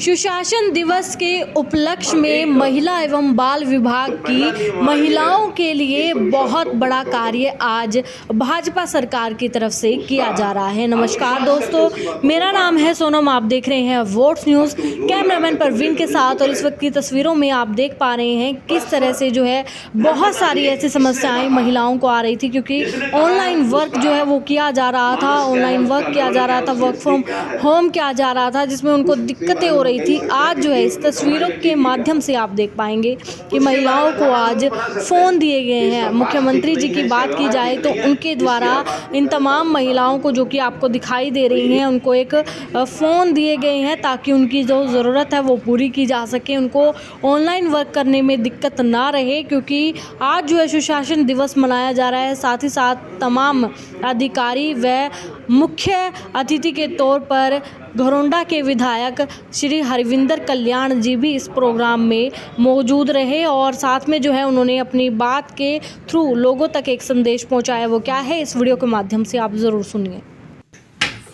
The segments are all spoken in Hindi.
सुशासन दिवस के उपलक्ष्य में महिला एवं बाल विभाग की महिलाओं के लिए बहुत बड़ा कार्य आज भाजपा सरकार की तरफ से किया जा रहा है। नमस्कार दोस्तों, मेरा नाम है सोनम, आप देख रहे हैं वोट्स न्यूज़। कैमरामैन परवीन के साथ, और इस वक्त की तस्वीरों में आप देख पा रहे हैं किस तरह से जो है बहुत सारी ऐसी समस्याएं महिलाओं को आ रही थी, क्योंकि ऑनलाइन वर्क जो है वो किया जा रहा था, ऑनलाइन वर्क किया जा रहा था, वर्क फ्रॉम होम किया जा रहा था, जिसमें उनको दिक्कतें हो रही थी। आज जो है इस तस्वीरों के माध्यम से आप देख पाएंगे कि महिलाओं को आज फ़ोन दिए गए हैं। मुख्यमंत्री जी की बात की जाए तो उनके द्वारा इन तमाम महिलाओं को, जो कि आपको दिखाई दे रही हैं, उनको एक फ़ोन दिए गए हैं ताकि उनकी जो ज़रूरत है वो पूरी की जा सके, उनको ऑनलाइन वर्क करने में दिक्कत ना रहे, क्योंकि आज जो है सुशासन दिवस मनाया जा रहा है। साथ ही साथ तमाम अधिकारी व मुख्य अतिथि के तौर पर घरौंडा के विधायक श्री हरविंदर कल्याण जी भी इस प्रोग्राम में मौजूद रहे, और साथ में जो है उन्होंने अपनी बात के थ्रू लोगों तक एक संदेश पहुंचाया। वो क्या है, इस वीडियो के माध्यम से आप ज़रूर सुनिए।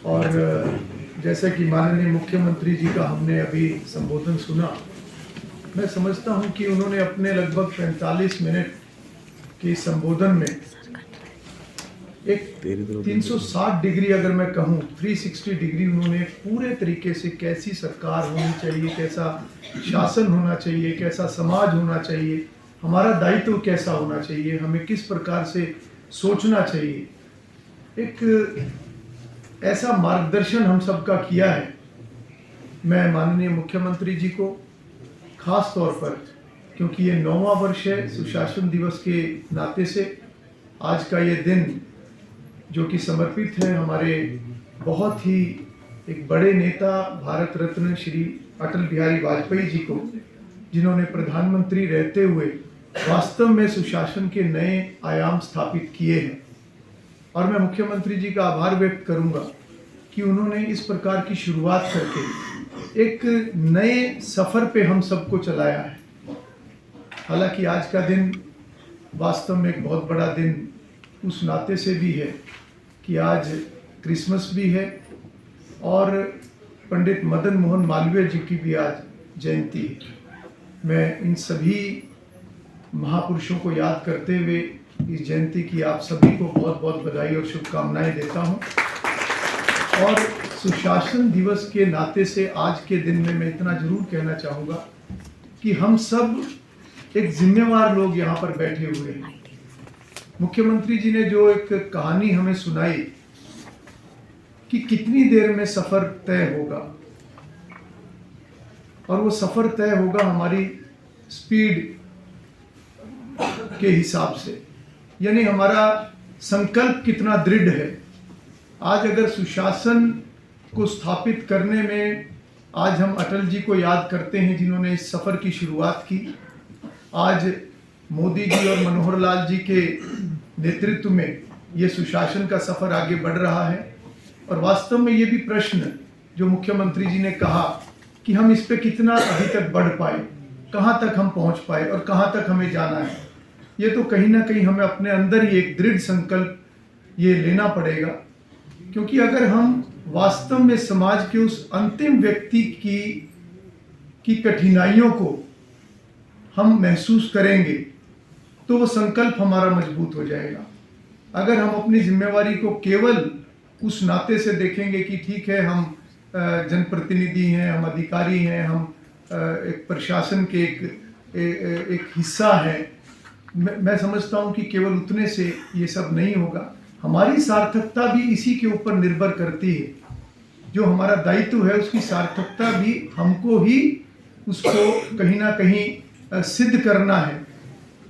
और जैसे कि माननीय मुख्यमंत्री जी का हमने अभी संबोधन सुना, मैं समझता हूं कि उन्होंने अपने लगभग 45 मिनट के संबोधन में एक 360 डिग्री, अगर मैं कहूं 360 डिग्री, उन्होंने पूरे तरीके से कैसी सरकार होनी चाहिए, कैसा शासन होना चाहिए, कैसा समाज होना चाहिए, हमारा दायित्व कैसा होना चाहिए, हमें किस प्रकार से सोचना चाहिए, एक ऐसा मार्गदर्शन हम सबका किया है। मैं माननीय मुख्यमंत्री जी को खास तौर पर, क्योंकि ये 9वां वर्ष है सुशासन दिवस के नाते से, आज का ये दिन जो कि समर्पित है हमारे बहुत ही एक बड़े नेता भारत रत्न श्री अटल बिहारी वाजपेयी जी को, जिन्होंने प्रधानमंत्री रहते हुए वास्तव में सुशासन के नए आयाम स्थापित किए हैं। और मैं मुख्यमंत्री जी का आभार व्यक्त करूंगा कि उन्होंने इस प्रकार की शुरुआत करके एक नए सफ़र पे हम सबको चलाया है। हालांकि आज का दिन वास्तव में एक बहुत बड़ा दिन उस नाते से भी है कि आज क्रिसमस भी है और पंडित मदन मोहन मालवीय जी की भी आज जयंती है। मैं इन सभी महापुरुषों को याद करते हुए इस जयंती की आप सभी को बहुत बहुत बधाई और शुभकामनाएं देता हूं। और सुशासन दिवस के नाते से आज के दिन में मैं इतना जरूर कहना चाहूँगा कि हम सब एक जिम्मेवार लोग यहाँ पर बैठे हुए हैं। मुख्यमंत्री जी ने जो एक कहानी हमें सुनाई कि कितनी देर में सफ़र तय होगा, और वो सफ़र तय होगा हमारी स्पीड के हिसाब से, यानी हमारा संकल्प कितना दृढ़ है। आज अगर सुशासन को स्थापित करने में आज हम अटल जी को याद करते हैं, जिन्होंने इस सफ़र की शुरुआत की। आज मोदी जी और मनोहर लाल जी के नेतृत्व में ये सुशासन का सफ़र आगे बढ़ रहा है। और वास्तव में ये भी प्रश्न जो मुख्यमंत्री जी ने कहा कि हम इस पे कितना अभी तक बढ़ पाए, कहाँ तक हम पहुँच पाए और कहाँ तक हमें जाना है, ये तो कहीं ना कहीं हमें अपने अंदर ही एक दृढ़ संकल्प ये लेना पड़ेगा। क्योंकि अगर हम वास्तव में समाज के उस अंतिम व्यक्ति की कठिनाइयों को हम महसूस करेंगे तो वो संकल्प हमारा मजबूत हो जाएगा। अगर हम अपनी जिम्मेवारी को केवल उस नाते से देखेंगे कि ठीक है, हम जनप्रतिनिधि हैं, हम अधिकारी हैं, हम एक प्रशासन के एक हिस्सा है, मैं समझता हूँ कि केवल उतने से ये सब नहीं होगा। हमारी सार्थकता भी इसी के ऊपर निर्भर करती है। जो हमारा दायित्व है उसकी सार्थकता भी हमको ही उसको कहीं ना कहीं सिद्ध करना है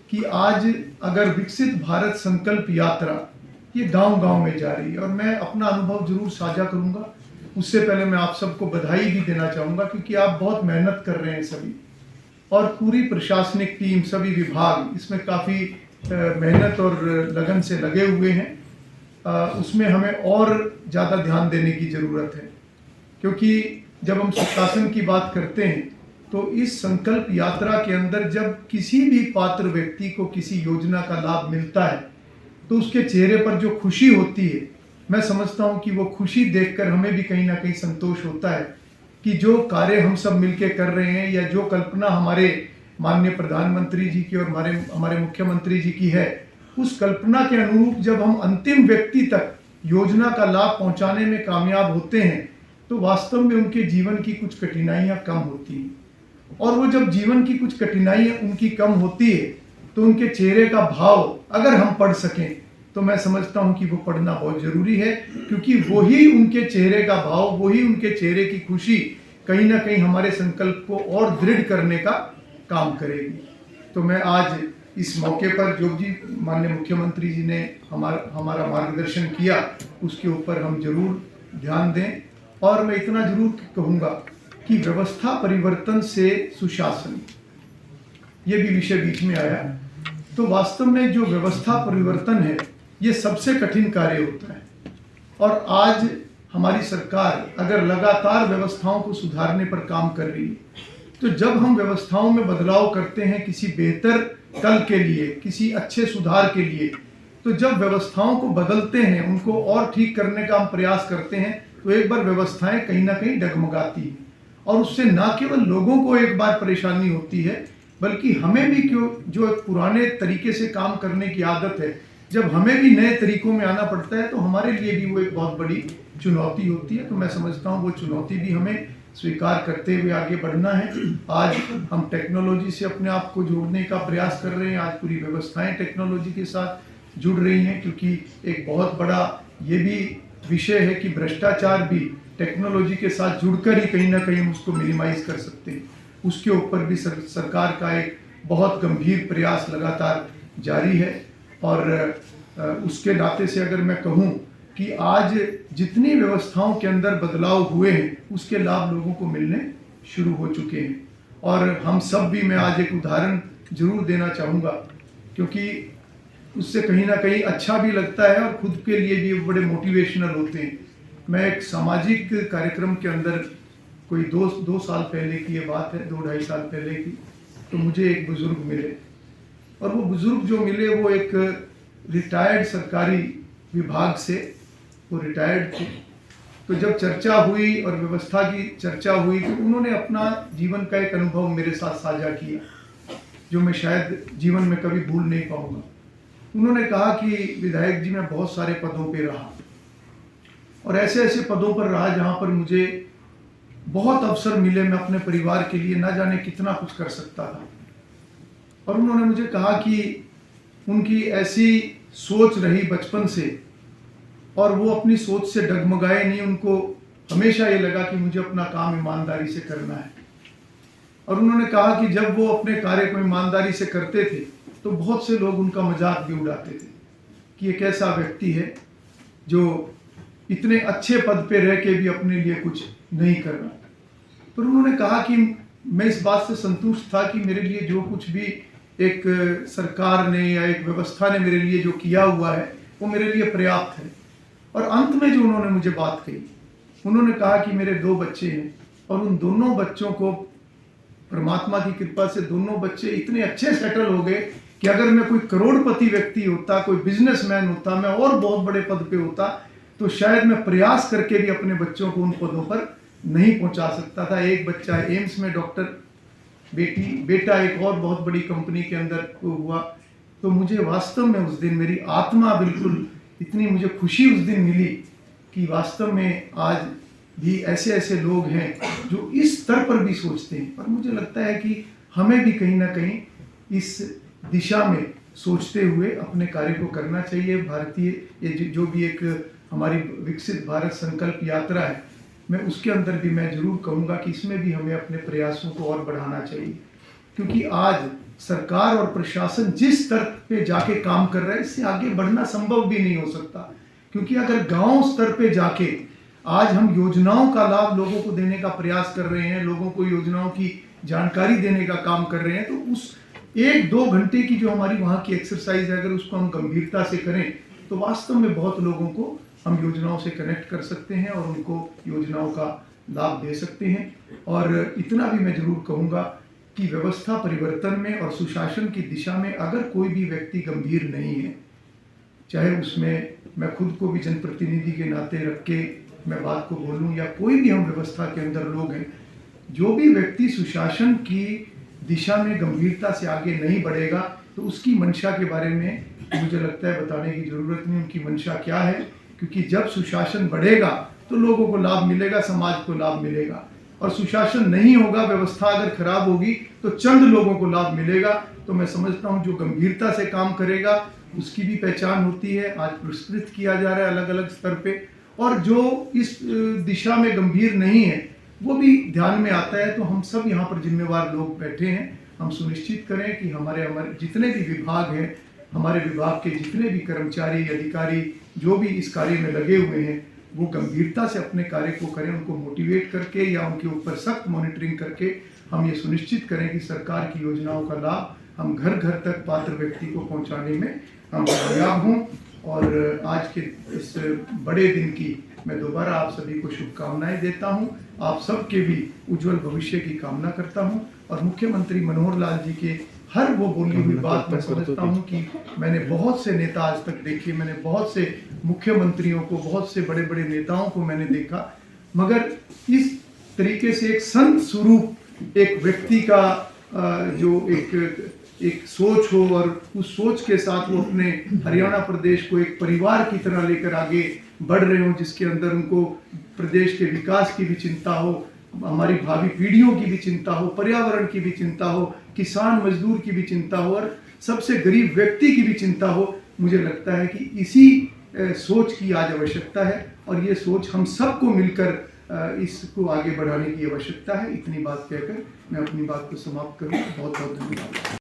कि आज अगर विकसित भारत संकल्प यात्रा ये गांव-गांव में जा रही है। और मैं अपना अनुभव जरूर साझा करूंगा। उससे पहले मैं आप सबको बधाई भी देना चाहूँगा, क्योंकि आप बहुत मेहनत कर रहे हैं सभी, और पूरी प्रशासनिक टीम, सभी विभाग इसमें काफ़ी मेहनत और लगन से लगे हुए हैं। उसमें हमें और ज़्यादा ध्यान देने की ज़रूरत है, क्योंकि जब हम सुशासन की बात करते हैं तो इस संकल्प यात्रा के अंदर जब किसी भी पात्र व्यक्ति को किसी योजना का लाभ मिलता है तो उसके चेहरे पर जो खुशी होती है, मैं समझता हूँ कि वो खुशी देखकर हमें भी कहीं ना कहीं संतोष होता है कि जो कार्य हम सब मिलके कर रहे हैं या जो कल्पना हमारे माननीय प्रधानमंत्री जी की और हमारे मुख्यमंत्री जी की है, उस कल्पना के अनुरूप जब हम अंतिम व्यक्ति तक योजना का लाभ पहुंचाने में कामयाब होते हैं तो वास्तव में उनके जीवन की कुछ कठिनाइयां कम होती हैं। और वो जब जीवन की कुछ कठिनाइयां उनकी कम होती है तो उनके चेहरे का भाव अगर हम पढ़ सकें तो मैं समझता हूं कि वो पढ़ना बहुत जरूरी है, क्योंकि वही उनके चेहरे का भाव, वही उनके चेहरे की खुशी कहीं ना कहीं हमारे संकल्प को और दृढ़ करने का काम करेगी। तो मैं आज इस मौके पर जो भी माननीय मुख्यमंत्री जी ने हमारा मार्गदर्शन किया उसके ऊपर हम जरूर ध्यान दें। और मैं इतना जरूर कहूँगा कि व्यवस्था परिवर्तन से सुशासन, ये भी विषय बीच में आया, तो वास्तव में जो व्यवस्था परिवर्तन है ये सबसे कठिन कार्य होता है। और आज हमारी सरकार अगर लगातार व्यवस्थाओं को सुधारने पर काम कर रही है, तो जब हम व्यवस्थाओं में बदलाव करते हैं किसी बेहतर कल के लिए, किसी अच्छे सुधार के लिए, तो जब व्यवस्थाओं को बदलते हैं, उनको और ठीक करने का हम प्रयास करते हैं, तो एक बार व्यवस्थाएं कहीं ना कहीं डगमगाती हैं और उससे ना केवल लोगों को एक बार परेशानी होती है, बल्कि हमें भी जो पुराने तरीके से काम करने की आदत है, जब हमें भी नए तरीकों में आना पड़ता है तो हमारे लिए भी वो एक बहुत बड़ी चुनौती होती है। तो मैं समझता हूँ वो चुनौती भी हमें स्वीकार करते हुए आगे बढ़ना है। आज हम टेक्नोलॉजी से अपने आप को जोड़ने का प्रयास कर रहे हैं, आज पूरी व्यवस्थाएं टेक्नोलॉजी के साथ जुड़ रही हैं, क्योंकि एक बहुत बड़ा ये भी विषय है कि भ्रष्टाचार भी टेक्नोलॉजी के साथ जुड़कर ही कहीं ना कहीं हम उसको मिनिमाइज कर सकते हैं। उसके ऊपर भी सरकार का एक बहुत गंभीर प्रयास लगातार जारी है। और उसके नाते से अगर मैं कहूँ कि आज जितनी व्यवस्थाओं के अंदर बदलाव हुए हैं उसके लाभ लोगों को मिलने शुरू हो चुके हैं। और हम सब भी, मैं आज एक उदाहरण जरूर देना चाहूँगा, क्योंकि उससे कहीं ना कहीं अच्छा भी लगता है और खुद के लिए भी बड़े मोटिवेशनल होते हैं। मैं एक सामाजिक कार्यक्रम के अंदर कोई दो साल पहले की ये बात है, 2-2.5 साल पहले की, तो मुझे एक बुजुर्ग मिले और वो बुजुर्ग जो मिले वो एक रिटायर्ड सरकारी विभाग से वो रिटायर्ड थे। तो जब चर्चा हुई और व्यवस्था की चर्चा हुई तो उन्होंने अपना जीवन का एक अनुभव मेरे साथ साझा किया जो मैं शायद जीवन में कभी भूल नहीं पाऊंगा। उन्होंने कहा कि विधायक जी, मैं बहुत सारे पदों पे रहा और ऐसे ऐसे पदों पर रहा जहां पर मुझे बहुत अवसर मिले, मैं अपने परिवार के लिए ना जाने कितना कुछ कर सकता था। और उन्होंने मुझे कहा कि उनकी ऐसी सोच रही बचपन से और वो अपनी सोच से डगमगाए नहीं, उनको हमेशा ये लगा कि मुझे अपना काम ईमानदारी से करना है। और उन्होंने कहा कि जब वो अपने कार्य को ईमानदारी से करते थे तो बहुत से लोग उनका मजाक भी उड़ाते थे कि एक ऐसा व्यक्ति है जो इतने अच्छे पद पे रह के भी अपने लिए कुछ नहीं कर रहा। पर उन्होंने कहा कि मैं इस बात से संतुष्ट था कि मेरे लिए जो कुछ भी एक सरकार ने या एक व्यवस्था ने मेरे लिए जो किया हुआ है वो मेरे लिए पर्याप्त है। और अंत में जो उन्होंने मुझे बात कही, उन्होंने कहा कि मेरे 2 बच्चे हैं और उन दोनों बच्चों को परमात्मा की कृपा से दोनों बच्चे इतने अच्छे सेटल हो गए कि अगर मैं कोई करोड़पति व्यक्ति होता, कोई बिजनेसमैन होता, मैं और बहुत बड़े पद पे होता, तो शायद मैं प्रयास करके भी अपने बच्चों को उन पदों पर नहीं पहुंचा सकता था। एक बच्चा एम्स में डॉक्टर, बेटा एक और बहुत बड़ी कंपनी के अंदर हुआ। तो मुझे वास्तव में उस दिन मेरी आत्मा बिल्कुल इतनी मुझे खुशी उस दिन मिली कि वास्तव में आज भी ऐसे ऐसे लोग हैं जो इस स्तर पर भी सोचते हैं। पर मुझे लगता है कि हमें भी कहीं ना कहीं इस दिशा में सोचते हुए अपने कार्य को करना चाहिए। भारतीय ये जो भी एक हमारी विकसित भारत संकल्प यात्रा है, मैं उसके अंदर भी मैं जरूर कहूँगा कि इसमें भी हमें अपने प्रयासों को और बढ़ाना चाहिए, क्योंकि आज सरकार और प्रशासन जिस स्तर पे जाके काम कर रहा है इससे आगे बढ़ना संभव भी नहीं हो सकता। क्योंकि अगर गांव स्तर पे जाके आज हम योजनाओं का लाभ लोगों को देने का प्रयास कर रहे हैं, लोगों को योजनाओं की जानकारी देने का काम कर रहे हैं, तो उस 1-2 घंटे की जो हमारी वहाँ की एक्सरसाइज है, अगर उसको हम गंभीरता से करें तो वास्तव में बहुत लोगों को हम योजनाओं से कनेक्ट कर सकते हैं और उनको योजनाओं का लाभ दे सकते हैं। और इतना भी मैं जरूर कहूँगा कि व्यवस्था परिवर्तन में और सुशासन की दिशा में अगर कोई भी व्यक्ति गंभीर नहीं है, चाहे उसमें मैं खुद को भी जनप्रतिनिधि के नाते रख के मैं बात को बोलूँ या कोई भी हम व्यवस्था के अंदर लोग हैं, जो भी व्यक्ति सुशासन की दिशा में गंभीरता से आगे नहीं बढ़ेगा तो उसकी मंशा के बारे में मुझे लगता है बताने की जरूरत नहीं, उनकी मंशा क्या है। क्योंकि जब सुशासन बढ़ेगा तो लोगों को लाभ मिलेगा, समाज को लाभ मिलेगा, और सुशासन नहीं होगा, व्यवस्था अगर खराब होगी तो चंद लोगों को लाभ मिलेगा। तो मैं समझता हूँ जो गंभीरता से काम करेगा उसकी भी पहचान होती है, आज पुरस्कृत किया जा रहा है अलग अलग स्तर पे, और जो इस दिशा में गंभीर नहीं है वो भी ध्यान में आता है। तो हम सब यहाँ पर जिम्मेवार लोग बैठे हैं, हम सुनिश्चित करें कि हमारे जितने भी विभाग हैं, हमारे विभाग के जितने भी कर्मचारी अधिकारी जो भी इस कार्य में लगे हुए हैं वो गंभीरता से अपने कार्य को करें, उनको मोटिवेट करके या उनके ऊपर सख्त मॉनिटरिंग करके हम ये सुनिश्चित करें कि सरकार की योजनाओं का लाभ हम घर घर तक पात्र व्यक्ति को पहुंचाने में हम कामयाब हों। और आज के इस बड़े दिन की मैं दोबारा आप सभी को शुभकामनाएं देता हूं, आप सबके भी उज्जवल भविष्य की कामना करता हूं। और मुख्यमंत्री मनोहर लाल जी के हर वो बोली हुई बात मैं समझता हूं कि मैंने बहुत से नेता आज तक देखे, मैंने बहुत से मुख्यमंत्रियों को, बहुत से बड़े बड़े नेताओं को मैंने देखा, मगर इस तरीके से एक संत स्वरूप एक व्यक्ति का जो एक सोच हो और उस सोच के साथ वो अपने हरियाणा प्रदेश को एक परिवार की तरह लेकर आगे बढ़ रहे हो, जिसके अंदर उनको प्रदेश के विकास की भी चिंता हो, हमारी भावी पीढ़ियों की भी चिंता हो, पर्यावरण की भी चिंता हो, किसान मजदूर की भी चिंता हो और सबसे गरीब व्यक्ति की भी चिंता हो। मुझे लगता है कि इसी सोच की आज आवश्यकता है और ये सोच हम सबको मिलकर इसको आगे बढ़ाने की आवश्यकता है। इतनी बात कहकर मैं अपनी बात को समाप्त करूँ। बहुत बहुत धन्यवाद।